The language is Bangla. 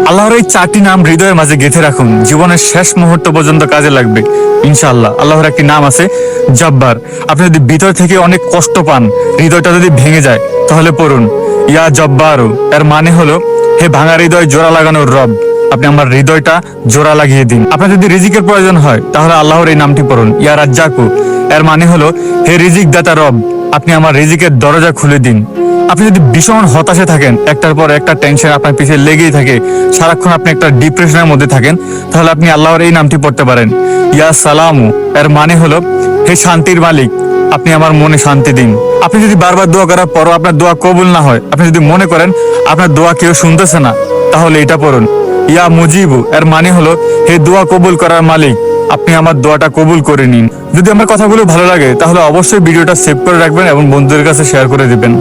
আল্লাহর এই 4টি নাম হৃদয়ের মাঝে গেঁথে রাখুন, জীবনের শেষ মুহূর্ত পর্যন্ত কাজে লাগবে ইনশাআল্লাহ। আল্লাহর একটি নাম আছে জব্বার। আপনি যদি ভিতর থেকে অনেক কষ্ট পান, হৃদয়টা যদি ভেঙে যায়, তাহলে পড়ুন ইয়া জব্বারু। এর মানে হলো হে ভাঙা হৃদয় জোড়া লাগানোর রব, আপনি আমার হৃদয়টা জোড়া লাগিয়ে দিন। আপনার যদি রিজিকের প্রয়োজন হয়, তাহলে আল্লাহর এই নামটি পড়ুন ইয়া রাজ্জাকু। এর মানে হলো হে রিজিক দাতা রব, আপনি আমার রিজিকের দরজা খুলে দিন। আপনি যদি ভীষণ হতাশে থাকেন, একটার পর একটা টেনশন আপনার পিছিয়ে লেগেই থাকে, সারাক্ষণ আপনি একটা ডিপ্রেশনের মধ্যে থাকেন, তাহলে আপনি আল্লাহর এই নামটি পড়তে পারেন ইয়া সালামু। এর মানে হলো হে শান্তির মালিক, আপনি আমার মনে শান্তি দিন। আপনি যদি বারবার দোয়া করার পরও আপনার দোয়া কবুল না হয়, আপনি যদি মনে করেন আপনার দোয়া কেউ শুনতেছে না, তাহলে এটা পড়ুন ইয়া মুজিবু। এর মানে হলো হে দোয়া কবুল করার মালিক, আপনি আমার দোয়াটা কবুল করে নিন। যদি আমার কথাগুলো ভালো লাগে, তাহলে অবশ্যই ভিডিওটা সেভ করে রাখবেন এবং বন্ধুদের কাছে শেয়ার করে দিবেন।